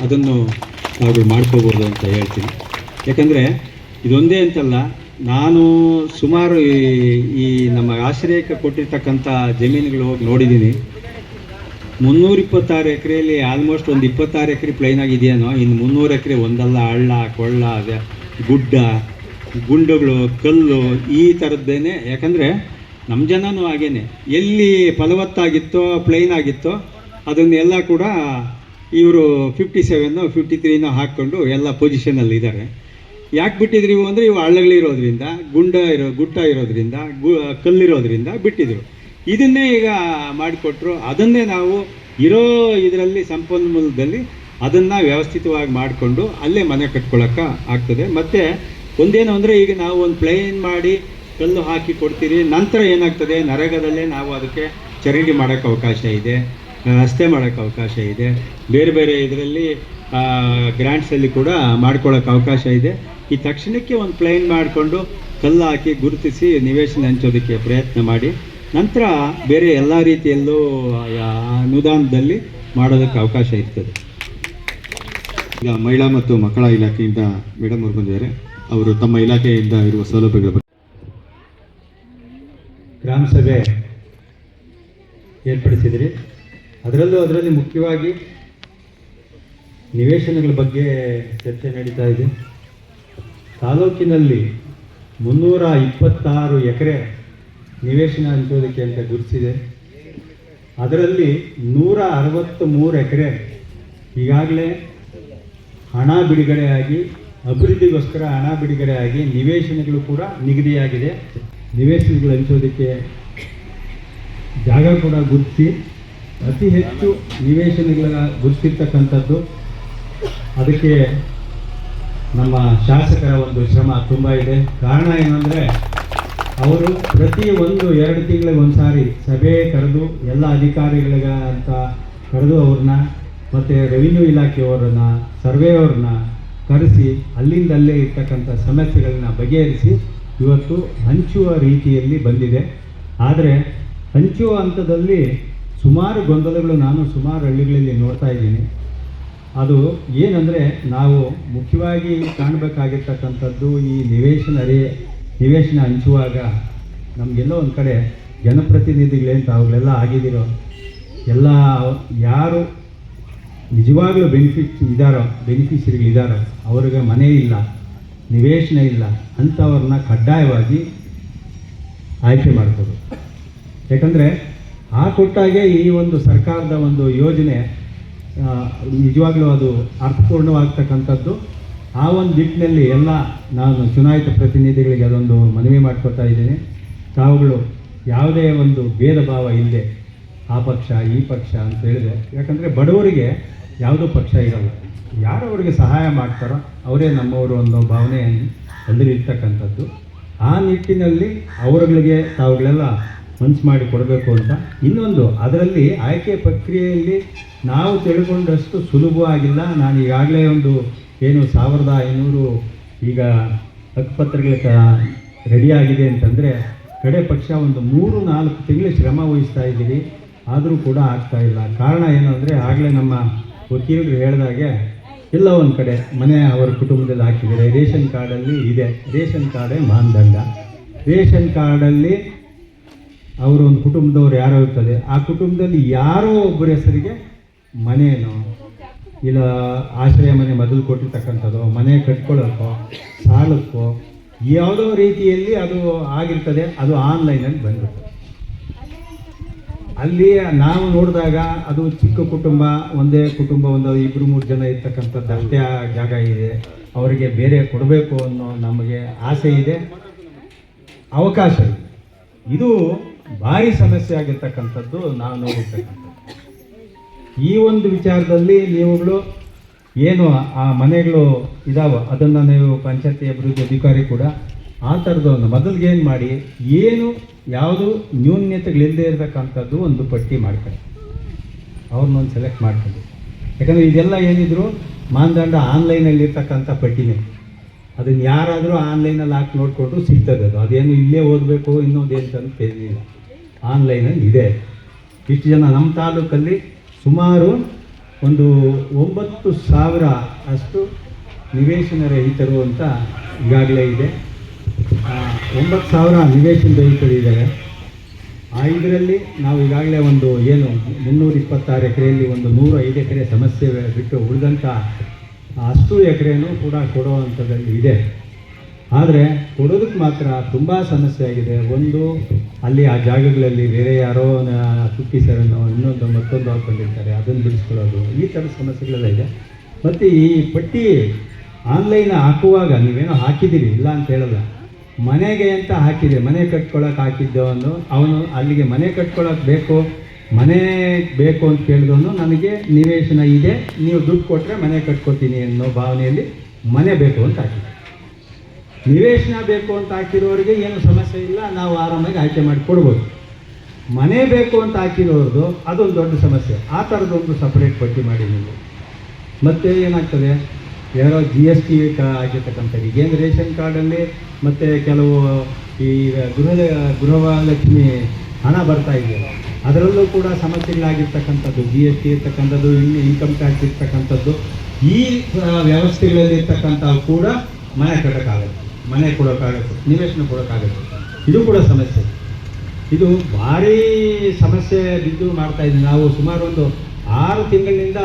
ಅದನ್ನು ನಾವು ಮಾಡ್ಕೋಬೋದು ಅಂತ ಹೇಳ್ತೀನಿ. ಯಾಕಂದರೆ ಇದೊಂದೇ ಅಂತಲ್ಲ, ನಾನು ಸುಮಾರು ಈ ನಮ್ಮ ಆಶ್ರಯಕ್ಕೆ ಕೊಟ್ಟಿರ್ತಕ್ಕಂಥ ಜಮೀನುಗಳು ಹೋಗಿ ನೋಡಿದ್ದೀನಿ. 326 ಎಕರೆಯಲ್ಲಿ ಆಲ್ಮೋಸ್ಟ್ ಒಂದು 26 ಎಕರೆ ಪ್ಲೈನ್ ಆಗಿದೆಯೇನೋ, ಇನ್ನು 300 ಎಕರೆ ಒಂದಲ್ಲ ಹಳ್ಳ ಕೊಳ್ಳ ಗುಡ್ಡ ಗುಂಡುಗಳು ಕಲ್ಲು ಈ ಥರದ್ದೇನೆ. ಯಾಕಂದರೆ ನಮ್ಮ ಜನನೂ ಹಾಗೇನೆ, ಎಲ್ಲಿ ಫಲವತ್ತಾಗಿತ್ತೋ ಪ್ಲೈನ್ ಆಗಿತ್ತೋ ಅದನ್ನೆಲ್ಲ ಕೂಡ ಇವರು 57 53 ಹಾಕ್ಕೊಂಡು ಎಲ್ಲ ಪೊಸಿಷನಲ್ಲಿ ಇದ್ದಾರೆ. ಯಾಕೆ ಬಿಟ್ಟಿದ್ರು ಇವು ಅಂದರೆ ಇವು ಹಳ್ಳಗಳಿರೋದ್ರಿಂದ, ಗುಡ್ಡ ಇರೋದ್ರಿಂದ, ಕಲ್ಲಿರೋದ್ರಿಂದ ಬಿಟ್ಟಿದ್ರು. ಇದನ್ನೇ ಈಗ ಮಾಡಿಕೊಟ್ರು. ಅದನ್ನೇ ನಾವು ಇರೋ ಇದರಲ್ಲಿ ಸಂಪನ್ಮೂಲದಲ್ಲಿ ಅದನ್ನು ವ್ಯವಸ್ಥಿತವಾಗಿ ಮಾಡಿಕೊಂಡು ಅಲ್ಲೇ ಮನೆ ಕಟ್ಕೊಳ್ಳೋಕೆ ಆಗ್ತದೆ. ಮತ್ತು ಒಂದೇನು ಅಂದರೆ ಈಗ ನಾವು ಒಂದು ಪ್ಲೈನ್ ಮಾಡಿ ಕಲ್ಲು ಹಾಕಿ ಕೊಡ್ತೀರಿ, ನಂತರ ಏನಾಗ್ತದೆ ನರೇಗಾದಲ್ಲೇ ನಾವು ಅದಕ್ಕೆ ಚರಂಡಿ ಮಾಡೋಕ್ಕೆ ಅವಕಾಶ ಇದೆ, ರಸ್ತೆ ಮಾಡೋಕ್ಕೆ ಅವಕಾಶ ಇದೆ, ಬೇರೆ ಬೇರೆ ಇದರಲ್ಲಿ ಗ್ರ್ಯಾಂಟ್ಸಲ್ಲಿ ಕೂಡ ಮಾಡ್ಕೊಳ್ಳೋಕೆ ಅವಕಾಶ ಇದೆ. ಈ ತಕ್ಷಣಕ್ಕೆ ಒಂದು ಪ್ಲೈನ್ ಮಾಡಿಕೊಂಡು ಕಲ್ಲು ಹಾಕಿ ಗುರುತಿಸಿ ನಿವೇಶನ ಹಂಚೋದಕ್ಕೆ ಪ್ರಯತ್ನ ಮಾಡಿ, ನಂತರ ಬೇರೆ ಎಲ್ಲ ರೀತಿಯಲ್ಲೂ ಅನುದಾನದಲ್ಲಿ ಮಾಡೋದಕ್ಕೆ ಅವಕಾಶ ಇರ್ತದೆ. ಈಗ ಮಹಿಳಾ ಮತ್ತು ಮಕ್ಕಳ ಇಲಾಖೆಯಿಂದ ಮೇಡಮ್ ಅವರು ಬಂದಿದ್ದಾರೆ. ಅವರು ತಮ್ಮ ಇಲಾಖೆಯಿಂದ ಇರುವ ಸೌಲಭ್ಯಗಳ ಬಗ್ಗೆ ಗ್ರಾಮ ಸಭೆ ಏರ್ಪಡಿಸಿದ್ರಿ. ಅದರಲ್ಲಿ ಮುಖ್ಯವಾಗಿ ನಿವೇಶನಗಳ ಬಗ್ಗೆ ಚರ್ಚೆ ನಡೀತಾ ಇದೆ. ತಾಲೂಕಿನಲ್ಲಿ 326 ಎಕರೆ ನಿವೇಶನ ಹಂಚೋದಕ್ಕೆ ಅಂತ ಗುರುತಿಸಿದೆ. ಅದರಲ್ಲಿ 163 ಎಕರೆ ಈಗಾಗಲೇ ಹಣ ಬಿಡುಗಡೆಯಾಗಿ ಅಭಿವೃದ್ಧಿಗೋಸ್ಕರ ಹಣ ಬಿಡುಗಡೆಯಾಗಿ ನಿವೇಶನಗಳು ಕೂಡ ನಿಗದಿಯಾಗಿದೆ. ನಿವೇಶನಗಳು ಹಂಚೋದಕ್ಕೆ ಜಾಗ ಕೂಡ ಗುರುತಿಸಿ ಅತಿ ಹೆಚ್ಚು ನಿವೇಶನಗಳ ಗುರುತಿರ್ತಕ್ಕಂಥದ್ದು. ಅದಕ್ಕೆ ನಮ್ಮ ಶಾಸಕರ ಒಂದು ಶ್ರಮ ತುಂಬ ಇದೆ. ಕಾರಣ ಏನಂದರೆ ಅವರು ಪ್ರತಿ 1-2 ತಿಂಗಳಿಗೆ ಒಂದು ಸಾರಿ ಸಭೆ ಕರೆದು ಎಲ್ಲ ಅಧಿಕಾರಿಗಳಿಗೆ ಅಂತ ಕರೆದು ಅವ್ರನ್ನ ಮತ್ತು ರೆವಿನ್ಯೂ ಇಲಾಖೆಯವ್ರನ್ನ ಸರ್ವೇಯವ್ರನ್ನ ಕರೆಸಿ ಅಲ್ಲಿಂದಲ್ಲೇ ಇರ್ತಕ್ಕಂಥ ಸಮಸ್ಯೆಗಳನ್ನ ಬಗೆಹರಿಸಿ ಇವತ್ತು ಹಂಚುವ ರೀತಿಯಲ್ಲಿ ಬಂದಿದೆ. ಆದರೆ ಹಂಚುವ ಹಂತದಲ್ಲಿ ಸುಮಾರು ಗೊಂದಲಗಳು ನಾನು ಸುಮಾರು ಹಳ್ಳಿಗಳಲ್ಲಿ ನೋಡ್ತಾ ಇದ್ದೀನಿ. ಅದು ಏನಂದರೆ ನಾವು ಮುಖ್ಯವಾಗಿ ಕಾಣಬೇಕಾಗಿರ್ತಕ್ಕಂಥದ್ದು ಈ ನಿವೇಶನ ಹಂಚುವಾಗ ನಮಗೆಲ್ಲೋ ಒಂದು ಕಡೆ ಜನಪ್ರತಿನಿಧಿಗಳೇಂತ ಅವುಗಳೆಲ್ಲ ಆಗಿದಿರೋ ಎಲ್ಲ ಯಾರು ನಿಜವಾಗ್ಲೂ ಬೆನಿಫಿಷರಿಗಳಿದ್ದಾರೋ ಅವ್ರಿಗೆ ಮನೆ ಇಲ್ಲ, ನಿವೇಶನ ಇಲ್ಲ ಅಂಥವ್ರನ್ನ ಕಡ್ಡಾಯವಾಗಿ ಆಯ್ಕೆ ಮಾಡ್ಬೋದು. ಯಾಕಂದರೆ ಆ ಕೊಟ್ಟಾಗೆ ಈ ಒಂದು ಸರ್ಕಾರದ ಒಂದು ಯೋಜನೆ ನಿಜವಾಗ್ಲೂ ಅದು ಅರ್ಥಪೂರ್ಣವಾಗ್ತಕ್ಕಂಥದ್ದು. ಆ ಒಂದು ನಿಟ್ಟಿನಲ್ಲಿ ಎಲ್ಲ ನಾನು ಚುನಾಯಿತ ಪ್ರತಿನಿಧಿಗಳಿಗೆ ಅದೊಂದು ಮನವಿ ಮಾಡ್ಕೊತಾ ಇದ್ದೀನಿ. ತಾವುಗಳು ಯಾವುದೇ ಒಂದು ಭೇದ ಭಾವ ಇಲ್ಲದೆ ಆ ಪಕ್ಷ ಈ ಪಕ್ಷ ಅಂತ ಹೇಳಿದ್ರೆ, ಯಾಕಂದರೆ ಬಡವರಿಗೆ ಯಾವುದೋ ಪಕ್ಷ ಇರಲ್ಲ, ಯಾರು ಅವರಿಗೆ ಸಹಾಯ ಮಾಡ್ತಾರೋ ಅವರೇ ನಮ್ಮವರು ಅನ್ನೋ ಭಾವನೆ ಅಲ್ಲಿರ್ತಕ್ಕಂಥದ್ದು. ಆ ನಿಟ್ಟಿನಲ್ಲಿ ಅವರುಗಳಿಗೆ ತಾವುಗಳೆಲ್ಲ ಮನಸ್ಸು ಮಾಡಿ ಕೊಡಬೇಕು ಅಂತ. ಇನ್ನೊಂದು ಅದರಲ್ಲಿ ಆಯ್ಕೆ ಪ್ರಕ್ರಿಯೆಯಲ್ಲಿ ನಾವು ತಿಳ್ಕೊಂಡಷ್ಟು ಸುಲಭವಾಗಿಲ್ಲ. ನಾನು ಈಗಾಗಲೇ ಒಂದು 1500 ಈಗ ಹಕ್ಕುಪತ್ರಗಳಿಗೆ ರೆಡಿಯಾಗಿದೆ ಅಂತಂದರೆ ಕಡೆ ಪಕ್ಷ ಒಂದು 3-4 ತಿಂಗಳು ಶ್ರಮ ವಹಿಸ್ತಾ ಇದ್ದೀವಿ, ಆದರೂ ಕೂಡ ಆಗ್ತಾ ಇಲ್ಲ. ಕಾರಣ ಏನು ಅಂದರೆ ಆಗಲೇ ನಮ್ಮ ವಕೀಲರು ಹೇಳಿದಾಗೆ ಎಲ್ಲ ಒಂದು ಕಡೆ ಮನೆ ಅವರ ಕುಟುಂಬದಲ್ಲಿ ಹಾಕಿದ್ದಾರೆ. ರೇಷನ್ ಕಾರ್ಡಲ್ಲಿ ಇದೆ, ರೇಷನ್ ಕಾರ್ಡೇ ಮಾನದಂಡ. ರೇಷನ್ ಕಾರ್ಡಲ್ಲಿ ಅವರು ಒಂದು ಕುಟುಂಬದವ್ರು ಯಾರೋ ಇರ್ತದೆ, ಆ ಕುಟುಂಬದಲ್ಲಿ ಯಾರೋ ಒಬ್ಬರ ಹೆಸರಿಗೆ ಮನೇನೋ ಇಲ್ಲ ಆಶ್ರಯ ಮನೆ ಮೊದಲು ಕೊಟ್ಟಿರ್ತಕ್ಕಂಥದ್ದು, ಮನೆ ಕಟ್ಕೊಳ್ಳೋಕ್ಕೋ ಸಾಲಕ್ಕೋ ಯಾವುದೋ ರೀತಿಯಲ್ಲಿ ಅದು ಆಗಿರ್ತದೆ. ಅದು ಆನ್ಲೈನಲ್ಲಿ ಬಂದಿರ್ತದೆ. ಅಲ್ಲಿ ನಾವು ನೋಡಿದಾಗ ಅದು ಚಿಕ್ಕ ಕುಟುಂಬ, ಒಂದೇ ಕುಟುಂಬ, ಒಂದು 2-3 ಜನ ಇರ್ತಕ್ಕಂಥದ್ದು ಅಷ್ಟೇ ಜಾಗ ಇದೆ, ಅವರಿಗೆ ಬೇರೆ ಕೊಡಬೇಕು ಅನ್ನೋ ನಮಗೆ ಆಸೆ ಇದೆ, ಅವಕಾಶ ಇದೆ. ಇದು ಭಾರಿ ಸಮಸ್ಯೆ ಆಗಿರ್ತಕ್ಕಂಥದ್ದು ನಾವು ನೋಡಿರ್ತಕ್ಕಂಥದ್ದು. ಈ ಒಂದು ವಿಚಾರದಲ್ಲಿ ನೀವುಗಳು ಏನು ಆ ಮನೆಗಳು ಇದಾವೆ ಅದನ್ನು ನೀವು ಪಂಚಾಯತಿ ಅಭಿವೃದ್ಧಿ ಅಧಿಕಾರಿ ಕೂಡ ಆ ಥರದವನ್ನು ಮೊದಲಿಗೆ ಏನು ಮಾಡಿ ಏನು ಯಾವುದು ನ್ಯೂನ್ಯತೆಗಳಿಲ್ಲದೆ ಇರಬೇಕಂಥದ್ದು ಒಂದು ಪಟ್ಟಿ ಮಾಡ್ಕೊಳ್ಳಿ, ಅವ್ರನ್ನೊಂದು ಸೆಲೆಕ್ಟ್ ಮಾಡ್ಕೊಳ್ಳಿ. ಯಾಕಂದರೆ ಇದೆಲ್ಲ ಏನಿದ್ರು ಮಾನದಂಡ ಆನ್ಲೈನಲ್ಲಿ ಇರ್ತಕ್ಕಂಥ ಪಟ್ಟಿನೇ, ಅದನ್ನು ಯಾರಾದರೂ ಆನ್ಲೈನಲ್ಲಿ ಹಾಕಿ ನೋಡಿಕೊಂಡು ಸಿಗ್ತದೆ. ಅದೇನು ಇಲ್ಲೇ ಓದಬೇಕು ಇನ್ನೊಂದು ಅಂತ ಏನಿಲ್ಲ, ಆನ್ಲೈನಲ್ಲಿ ಇದೆ. ಇಷ್ಟು ಜನ ನಮ್ಮ ತಾಲೂಕಲ್ಲಿ ಸುಮಾರು ಒಂದು 9,000 ಅಷ್ಟು ನಿವೇಶನ ರಹಿತರು ಅಂತ ಈಗಾಗಲೇ ಇದೆ. 9,000 ನಿವೇಶನ ರಹಿತರಿದ್ದಾರೆ. ಇದರಲ್ಲಿ ನಾವು ಈಗಾಗಲೇ ಒಂದು ಏನು 326 ಎಕರೆಯಲ್ಲಿ ಒಂದು 105 ಎಕರೆ ಸಮಸ್ಯೆ ಬಿಟ್ಟು ಉಳಿದಂಥ ಅಷ್ಟು ಎಕರೆನೂ ಕೂಡ ಕೊಡುವಂಥದ್ದಲ್ಲಿ ಇದೆ. ಆದರೆ ಕೊಡೋದಕ್ಕೆ ಮಾತ್ರ ತುಂಬ ಸಮಸ್ಯೆ ಆಗಿದೆ. ಒಂದು ಅಲ್ಲಿ ಆ ಜಾಗಗಳಲ್ಲಿ ಬೇರೆ ಯಾರೋ ಕುಟ್ಟಿಸರನ್ನು ಇನ್ನೊಂದು ಮತ್ತೊಂದು ಹಾಕ್ಕೊಂಡಿರ್ತಾರೆ, ಅದನ್ನು ಬಿಡಿಸ್ಕೊಳ್ಳೋದು, ಈ ಥರದ ಸಮಸ್ಯೆಗಳೆಲ್ಲ ಇದೆ. ಮತ್ತು ಈ ಪಟ್ಟಿ ಆನ್ಲೈನ್ ಹಾಕುವಾಗ ನೀವೇನೋ ಹಾಕಿದ್ದೀರಿ ಇಲ್ಲ ಅಂತ ಹೇಳಲ್ಲ, ಮನೆಗೆ ಅಂತ ಹಾಕಿದೆ, ಮನೆ ಕಟ್ಕೊಳ್ಳೋಕೆ ಹಾಕಿದ್ದವನು ಅವನು ಅಲ್ಲಿಗೆ ಮನೆ ಕಟ್ಕೊಳ್ಳೋಕೆ ಮನೆ ಬೇಕು ಅಂತ ಕೇಳಿದವನು ನನಗೆ ನಿವೇಶನ ಇದೆ, ನೀವು ದುಡ್ಡು ಕೊಟ್ಟರೆ ಮನೆ ಕಟ್ಕೊತೀನಿ ಅನ್ನೋ ಭಾವನೆಯಲ್ಲಿ ಮನೆ ಬೇಕು ಅಂತ ಹಾಕಿದೆ. ನಿವೇಶನ ಬೇಕು ಅಂತ ಹಾಕಿರೋರಿಗೆ ಏನು ಸಮಸ್ಯೆ ಇಲ್ಲ, ನಾವು ಆರಾಮಾಗಿ ಆಯ್ಕೆ ಮಾಡಿ ಕೊಡ್ಬೋದು. ಮನೆ ಬೇಕು ಅಂತ ಹಾಕಿರೋರ್ದು ಅದೊಂದು ದೊಡ್ಡ ಸಮಸ್ಯೆ. ಆ ಥರದೊಂದು ಸಪ್ರೇಟ್ ಪಟ್ಟಿ ಮಾಡಿ ನೀವು. ಮತ್ತು ಏನಾಗ್ತದೆ, ಯಾರೋ GST ಆಗಿರ್ತಕ್ಕಂಥ ಈಗೇನು ರೇಷನ್ ಕಾರ್ಡಲ್ಲಿ ಮತ್ತು ಕೆಲವು ಈ ಗೃಹಲಕ್ಷ್ಮಿ ಹಣ ಬರ್ತಾ ಇದೆಯಲ್ಲ, ಅದರಲ್ಲೂ ಕೂಡ ಸಮಸ್ಯೆಗಳಾಗಿರ್ತಕ್ಕಂಥದ್ದು, GST ಇರ್ತಕ್ಕಂಥದ್ದು, ಇನ್ಕಮ್ ಟ್ಯಾಕ್ಸ್ ಇರ್ತಕ್ಕಂಥದ್ದು, ಈ ವ್ಯವಸ್ಥೆಗಳಲ್ಲಿ ಇರ್ತಕ್ಕಂಥವು ಕೂಡ ಮನೆ ಕಟ್ಟೋಕ್ಕಾಗುತ್ತೆ, ಮನೆ ಕೊಡೋಕ್ಕಾಗುತ್ತೆ, ನಿವೇಶನ ಕೊಡೋಕ್ಕಾಗುತ್ತೆ. ಇದು ಕೂಡ ಸಮಸ್ಯೆ. ಇದು ಭಾರೀ ಸಮಸ್ಯೆ ಬಿದ್ದು ಮಾಡ್ತಾಯಿದ್ದೀವಿ ನಾವು. ಸುಮಾರು ಒಂದು 6 ತಿಂಗಳಿನಿಂದ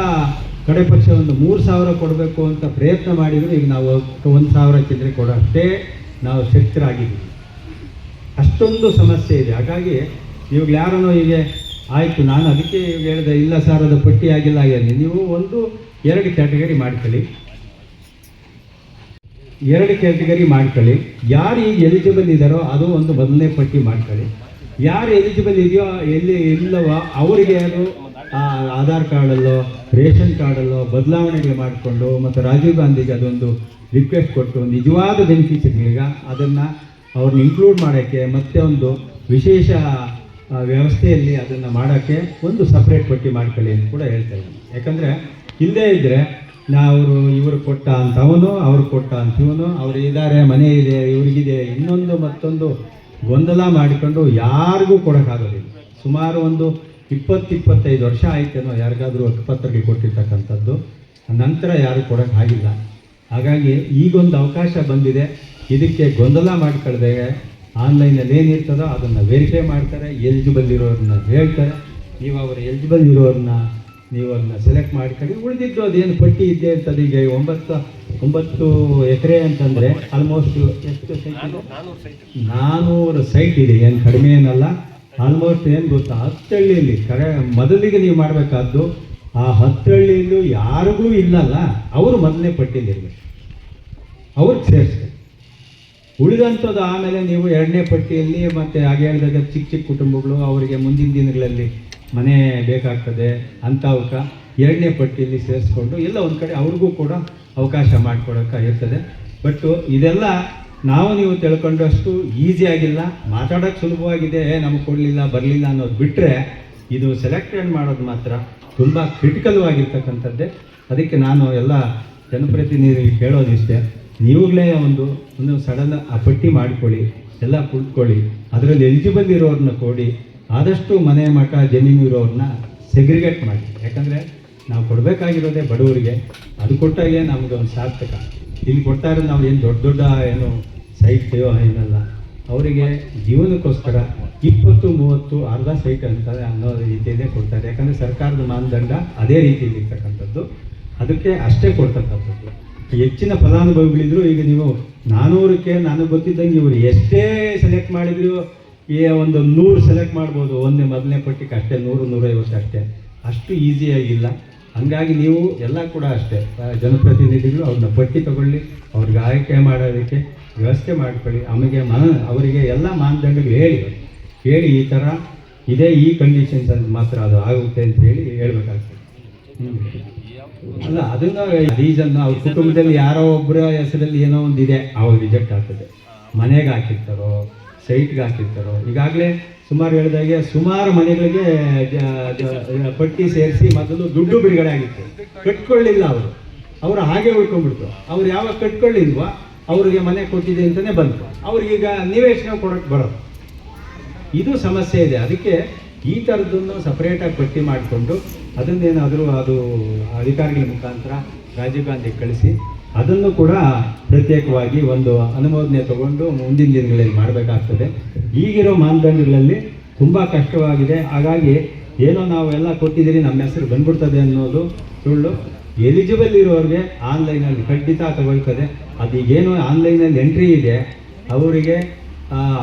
ಕಡೆ ಪಕ್ಷ ಒಂದು 3,000 ಕೊಡಬೇಕು ಅಂತ ಪ್ರಯತ್ನ ಮಾಡಿದ್ರು. ಈಗ ನಾವು 1,000 ಚಿಲ್ಲರೆ ಕೊಡೋಷ್ಟೇ ನಾವು ಶಕ್ತರಾಗಿದ್ದೀವಿ. ಅಷ್ಟೊಂದು ಸಮಸ್ಯೆ ಇದೆ. ಹಾಗಾಗಿ ಇವಾಗ ಯಾರೂ ಹೀಗೆ ಆಯಿತು, ನಾನು ಅದಕ್ಕೆ ಇವಾಗ ಹೇಳಿದೆ, ಇಲ್ಲ ಸರ್ ಅದು ಪಟ್ಟಿ ಆಗಿಲ್ಲ ಆಗಿದೆ. ನೀವು 2 ಕ್ಯಾಟಗರಿ ಮಾಡ್ಕೊಳ್ಳಿ, 2 ಕ್ಯಾಟಗರಿ ಮಾಡ್ಕೊಳ್ಳಿ. ಯಾರು ಈಗ ಎಲಿಜಿಬಲ್ ಇದ್ದಾರೋ ಅದು ಒಂದು ಮೊದಲನೇ ಪಟ್ಟಿ ಮಾಡ್ಕೊಳ್ಳಿ. ಯಾರು ಎಲಿಜಿಬಲ್ ಇದೆಯೋ ಎಲ್ಲಿ ಇಲ್ಲವೋ ಅವರಿಗೆ ಅದು ಆಧಾರ್ ಕಾರ್ಡಲ್ಲೋ ರೇಷನ್ ಕಾರ್ಡಲ್ಲೋ ಬದಲಾವಣೆಗಳು ಮಾಡಿಕೊಂಡು ಮತ್ತು ರಾಜೀವ್ ಗಾಂಧಿಗೆ ಅದೊಂದು ರಿಕ್ವೆಸ್ಟ್ ಕೊಟ್ಟು ನಿಜವಾದ ಬೆನಿಫಿಷರಿಗಳಿಗೆ ಅದನ್ನು ಅವ್ರನ್ನ ಇನ್ಕ್ಲೂಡ್ ಮಾಡೋಕ್ಕೆ ಮತ್ತು ಒಂದು ವಿಶೇಷ ವ್ಯವಸ್ಥೆಯಲ್ಲಿ ಅದನ್ನು ಮಾಡೋಕ್ಕೆ ಒಂದು ಸಪ್ರೇಟ್ ಪಟ್ಟಿ ಮಾಡ್ಕೊಳ್ಳಿ ಅಂತ ಕೂಡ ಹೇಳ್ತಾ ಇದ್ದೀನಿ. ಯಾಕಂದರೆ ಇಲ್ಲದೇ ಇದ್ದರೆ ಇವರು ಕೊಟ್ಟ ಅಂತವನು, ಅವ್ರು ಕೊಟ್ಟ ಅಂತವನು, ಅವ್ರು ಇದ್ದಾರೆ, ಮನೆ ಇದೆ, ಇವ್ರಿಗಿದೆ, ಇನ್ನೊಂದು ಮತ್ತೊಂದು ಗೊಂದಲ ಮಾಡಿಕೊಂಡು ಯಾರಿಗೂ ಕೊಡೋಕ್ಕಾಗೋದಿಲ್ಲ. ಸುಮಾರು ಒಂದು 20-25 ವರ್ಷ ಆಯ್ತೇನೋ ಯಾರಿಗಾದರೂ ಹಕ್ಕುಪತ್ರಗಳು ಕೊಟ್ಟಿರ್ತಕ್ಕಂಥದ್ದು, ನಂತರ ಯಾರು ಕೊಡೋಕ್ಕಾಗಿಲ್ಲ. ಹಾಗಾಗಿ ಈಗೊಂದು ಅವಕಾಶ ಬಂದಿದೆ, ಇದಕ್ಕೆ ಗೊಂದಲ ಮಾಡ್ಕೊಳ್ದೆ ಆನ್ಲೈನಲ್ಲಿ ಏನಿರ್ತದೋ ಅದನ್ನು ವೆರಿಫೈ ಮಾಡ್ತಾರೆ, ಎಲಿಜಿಬಲ್ ಇರೋರನ್ನ ಹೇಳ್ತಾರೆ. ನೀವು ಅವರ ಎಲಿಜಿಬಲ್ ಇರೋರನ್ನ ನೀವು ಅದನ್ನ ಸೆಲೆಕ್ಟ್ ಮಾಡ್ಕೊಳ್ಳಿ. ಉಳಿದಿದ್ದು ಅದೇನು ಪಟ್ಟಿ ಇದ್ದೇ ಇರ್ತದೆ. ಈಗ 9 ಎಕರೆ ಅಂತಂದರೆ ಆಲ್ಮೋಸ್ಟ್ ಎಷ್ಟು ಸೈಟ್? 400 ಸೈಟ್ ಇದೆ, ಏನು ಕಡಿಮೆ ಏನಲ್ಲ. ಆಲ್ಮೋಸ್ಟ್ ಏನು ಗೊತ್ತಾ, 10 ಹಳ್ಳಿಯಲ್ಲಿ ಮೊದಲಿಗೆ ನೀವು ಮಾಡಬೇಕಾದ್ದು ಆ 10 ಹಳ್ಳಿಯಲ್ಲೂ ಯಾರಿಗೂ ಇಲ್ಲಲ್ಲ, ಅವರು ಮೊದಲನೇ ಪಟ್ಟಿಯಲ್ಲಿ ಇರಬೇಕು, ಅವ್ರಿಗೆ ಸೇರಿಸ್ಬೇಕು. ಉಳಿದಂಥದ್ದು ಆಮೇಲೆ ನೀವು 2ನೇ ಪಟ್ಟಿಯಲ್ಲಿ ಮತ್ತು ಹಾಗೆ ಹೇಳಿದಾಗ ಚಿಕ್ಕ ಕುಟುಂಬಗಳು ಅವರಿಗೆ ಮುಂದಿನ ದಿನಗಳಲ್ಲಿ ಮನೆ ಬೇಕಾಗ್ತದೆ ಅಂಥವಕ್ಕೆ 2ನೇ ಪಟ್ಟಿಯಲ್ಲಿ ಸೇರಿಸ್ಕೊಂಡು ಎಲ್ಲ ಒಂದು ಕಡೆ ಅವ್ರಿಗೂ ಕೂಡ ಅವಕಾಶ ಮಾಡಿಕೊಡೋಕೆ ಇರ್ತದೆ. ಬಟ್ ಇದೆಲ್ಲ ನೀವು ತಿಳ್ಕೊಂಡಷ್ಟು ಈಸಿಯಾಗಿಲ್ಲ. ಮಾತಾಡೋಕ್ಕೆ ಸುಲಭವಾಗಿದೆ, ನಮಗೆ ಕೊಡಲಿಲ್ಲ ಬರಲಿಲ್ಲ ಅನ್ನೋದು ಬಿಟ್ಟರೆ ಇದು ಸೆಲೆಕ್ಟೆಡ್ ಮಾಡೋದು ಮಾತ್ರ ತುಂಬ ಕ್ರಿಟಿಕಲ್ವಾಗಿರ್ತಕ್ಕಂಥದ್ದೇ. ಅದಕ್ಕೆ ನಾನು ಎಲ್ಲ ಜನಪ್ರತಿನಿಧಿಗಳಿಗೆ ಕೇಳೋದಿಷ್ಟೇ, ನೀವುಗಳೇ ಒಂದು ಸಡನ್ ಆ ಪಟ್ಟಿ ಮಾಡ್ಕೊಳ್ಳಿ, ಎಲ್ಲ ಕುಳಿತುಕೊಳ್ಳಿ, ಅದರಲ್ಲಿ ಎಲಿಜಿಬಲ್ ಇರೋರನ್ನ ಕೊಡಿ. ಆದಷ್ಟು ಮನೆ ಮಠ ಜಮೀನು ಇರೋರನ್ನ ಸೆಗ್ರಿಗೇಟ್ ಮಾಡಿ. ಯಾಕಂದರೆ ನಾವು ಕೊಡಬೇಕಾಗಿರೋದೇ ಬಡವರಿಗೆ, ಅದು ಕೊಟ್ಟಾಗೆ ನಮಗೆ ಒಂದು ಸಾರ್ಥಕ. ಇಲ್ಲಿ ಕೊಡ್ತಾ ಇರೋದು ನಾವು ಏನು ದೊಡ್ಡ ಏನು ಸೈಟ್ ಏನಲ್ಲ, ಅವರಿಗೆ ಜೀವನಕ್ಕೋಸ್ಕರ 20-30 ಅರ್ಧ ಸೈಟ್ ಅಂತ ಅನ್ನೋ ರೀತಿಯಲ್ಲೇ ಕೊಡ್ತಾರೆ. ಯಾಕಂದರೆ ಸರ್ಕಾರದ ಮಾನದಂಡ ಅದೇ ರೀತಿಯಲ್ಲಿ ಇರ್ತಕ್ಕಂಥದ್ದು, ಅದಕ್ಕೆ ಅಷ್ಟೇ ಕೊಡ್ತಕ್ಕಂಥದ್ದು. ಹೆಚ್ಚಿನ ಫಲಾನುಭವಿಗಳಿದ್ರು ಈಗ ನೀವು 400ಕ್ಕೆ ನನಗೆ ಗೊತ್ತಿದ್ದಂಗೆ ಇವರು ಎಷ್ಟೇ ಸೆಲೆಕ್ಟ್ ಮಾಡಿದ್ರು ಒಂದು 100 ಸೆಲೆಕ್ಟ್ ಮಾಡ್ಬೋದು ಒಂದೇ ಮೊದಲನೇ ಪಟ್ಟಿಗೆ, ಅಷ್ಟೇ 100-150 ಅಷ್ಟೇ, ಅಷ್ಟು ಈಸಿಯಾಗಿಲ್ಲ. ಹಂಗಾಗಿ ನೀವು ಎಲ್ಲ ಕೂಡ ಅಷ್ಟೇ ಜನಪ್ರತಿನಿಧಿಗಳು ಅವ್ರನ್ನ ಪಟ್ಟಿ ತಗೊಳ್ಳಿ, ಅವ್ರಿಗೆ ಆಯ್ಕೆ ಮಾಡೋದಕ್ಕೆ ವ್ಯವಸ್ಥೆ ಮಾಡ್ಕೊಳ್ಳಿ. ಅವರಿಗೆ ಎಲ್ಲ ಮಾನದಂಡಗಳು ಹೇಳಿ ಈ ಥರ ಇದೆ, ಈ ಕಂಡೀಷನ್ಸಲ್ಲಿ ಮಾತ್ರ ಅದು ಆಗುತ್ತೆ ಅಂತ ಹೇಳಿ ಹೇಳ್ಬೇಕಾಗ್ತದೆ. ಅಲ್ಲ ಅದನ್ನ ರೀಸನ್ ಅವ್ರ ಕುಟುಂಬದಲ್ಲಿ ಯಾರೋ ಒಬ್ಬರ ಹೆಸರಲ್ಲಿ ಏನೋ ಒಂದು ಇದೆ, ಅವಾಗ ರಿಜೆಕ್ಟ್ ಆಗ್ತದೆ. ಮನೆಗೆ ಹಾಕಿರ್ತಾರೋ, ಸೈಟ್ಗೆ ಹಾಕಿರ್ತಾರೋ. ಈಗಾಗಲೇ ಸುಮಾರು ಹೇಳಿದಾಗೆ ಸುಮಾರು ಮನೆಗಳಿಗೆ ಪಟ್ಟಿ ಸೇರಿಸಿ ಮೊದಲು ದುಡ್ಡು ಬಿಡುಗಡೆ ಆಗಿತ್ತು, ಕಟ್ಕೊಳ್ಳಿಲ್ಲ ಅವರು ಹಾಗೆ ಉಳ್ಕೊಂಡ್ಬಿಡ್ತು. ಅವ್ರು ಯಾವಾಗ ಕಟ್ಕೊಳ್ಳಿಲ್ವೋ ಅವ್ರಿಗೆ ಮನೆ ಕೊಟ್ಟಿದೆ ಅಂತಲೇ ಬಂತು, ಅವ್ರಿಗೀಗ ನಿವೇಶನ ಕೊಡೋಕ್ಕೆ ಬರೋದು. ಇದು ಸಮಸ್ಯೆ ಇದೆ. ಅದಕ್ಕೆ ಈ ಥರದ್ದನ್ನು ಸಪ್ರೇಟಾಗಿ ಪಟ್ಟಿ ಮಾಡಿಕೊಂಡು ಅದನ್ನೇನಾದರೂ ಅದು ಅಧಿಕಾರಿಗಳ ಮುಖಾಂತರ ರಾಜೀವ್ ಗಾಂಧಿ ಕಳಿಸಿ ಅದನ್ನು ಕೂಡ ಪ್ರತ್ಯೇಕವಾಗಿ ಒಂದು ಅನುಮೋದನೆ ತಗೊಂಡು ಮುಂದಿನ ದಿನಗಳಲ್ಲಿ ಮಾಡಬೇಕಾಗ್ತದೆ. ಈಗಿರೋ ಮಾನದಂಡಗಳಲ್ಲಿ ತುಂಬ ಕಷ್ಟವಾಗಿದೆ. ಹಾಗಾಗಿ ಏನೋ ನಾವು ಎಲ್ಲ ಕೊಟ್ಟಿದ್ದೀರಿ ನಮ್ಮ ಹೆಸರು ಬಂದ್ಬಿಡ್ತದೆ ಅನ್ನೋದು ಸುಳ್ಳು. ಎಲಿಜಿಬಲ್ ಇರೋರಿಗೆ ಆನ್ಲೈನಲ್ಲಿ ಖಂಡಿತ ತಗೊಳ್ತದೆ. ಅದೀಗೇನು ಆನ್ಲೈನಲ್ಲಿ ಎಂಟ್ರಿ ಇದೆ ಅವರಿಗೆ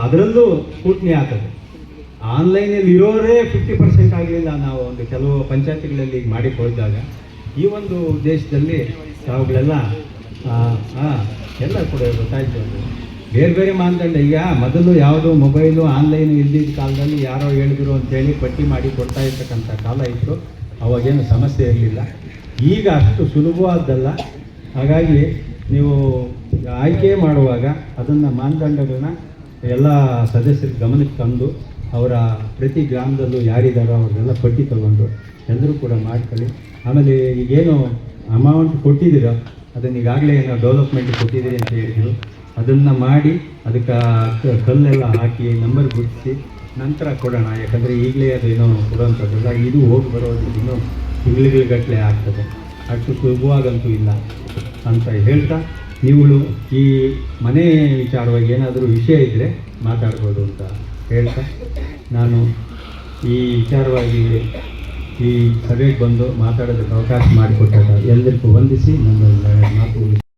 ಅದರಲ್ಲೂ ಸ್ಕೂಟ್ನಿ ಆಗ್ತದೆ. ಆನ್ಲೈನಲ್ಲಿ ಇರೋರೇ 50% ಆಗಲಿಲ್ಲ. ನಾವು ಒಂದು ಕೆಲವು ಪಂಚಾಯತಿಗಳಲ್ಲಿ ಮಾಡಿ ಹೋದಾಗ ಈ ಒಂದು ದೇಶದಲ್ಲಿ ಅವುಗಳೆಲ್ಲ ಎಲ್ಲ ಕೂಡ ಗೊತ್ತಾಯಿತು. ಬೇರೆ ಬೇರೆ ಮಾನದಂಡ. ಈಗ ಮೊದಲು ಯಾವುದು ಮೊಬೈಲು ಆನ್ಲೈನು ಇಲ್ದಿದ್ದ ಕಾಲದಲ್ಲಿ ಯಾರೋ ಹೇಳಿದ್ರು ಅಂತೇಳಿ ಪಟ್ಟಿ ಮಾಡಿ ಕೊಡ್ತಾ ಇರ್ತಕ್ಕಂಥ ಕಾಲ ಇತ್ತು. ಅವಾಗೇನು ಸಮಸ್ಯೆ ಇರಲಿಲ್ಲ. ಈಗ ಅಷ್ಟು ಸುಲಭವಾದ್ದಲ್ಲ. ಹಾಗಾಗಿ ನೀವು ಆಯ್ಕೆ ಮಾಡುವಾಗ ಅದನ್ನು ಮಾನದಂಡಗಳನ್ನ ಎಲ್ಲ ಸದಸ್ಯರ ಗಮನಕ್ಕೆ ತಂದು ಅವರ ಪ್ರತಿ ಗ್ರಾಮದಲ್ಲೂ ಯಾರಿದ್ದಾರೋ ಅವ್ರನ್ನೆಲ್ಲ ಪಟ್ಟಿ ತಗೊಂಡು ಎಲ್ಲರೂ ಕೂಡ ಮಾಡ್ಕೊಳ್ಳಿ. ಆಮೇಲೆ ಈಗೇನು ಅಮೌಂಟ್ ಕೊಟ್ಟಿದ್ದೀರೋ ಅದನ್ನು ಈಗಾಗಲೇ ಏನೋ ಡೆವಲಪ್ಮೆಂಟ್ ಕೊಟ್ಟಿದ್ದೀರಿ ಅಂತ ಹೇಳಿದ್ರು, ಅದನ್ನು ಮಾಡಿ ಅದಕ್ಕೆ ಕಲ್ಲೆಲ್ಲ ಹಾಕಿ ನಂಬರ್ ಗುರುತಿಸಿ ನಂತರ ಕೊಡೋಣ. ಯಾಕಂದರೆ ಈಗಲೇ ಅದೇನೋ ಕೊಡೋವಂಥದ್ದಲ್ಲ, ಇದು ಹೋಗಿ ಬರೋದಕ್ಕೆ ಇನ್ನೂ ತಿಂಗಳುಗಟ್ಟಲೆ ಆಗ್ತದೆ. ಅಷ್ಟು ಸುಲಭವಾಗಂತೂ ಇಲ್ಲ ಅಂತ ಹೇಳ್ತಾ ನೀವುಗಳು ಈ ಮನೆ ವಿಚಾರವಾಗಿ ಏನಾದರೂ ವಿಷಯ ಇದ್ದರೆ ಮಾತಾಡ್ಬೋದು ಅಂತ ಹೇಳ್ತಾ ನಾನು ಈ ವಿಚಾರವಾಗಿ ಈ ಸಭೆಗೆ ಬಂದು ಮಾತಾಡೋದಕ್ಕೆ ಅವಕಾಶ ಮಾಡಿಕೊಟ್ಟಾಗ ಎಲ್ಲರಿಗೂ ವಂದಿಸಿ ನನ್ನ ಮಾತು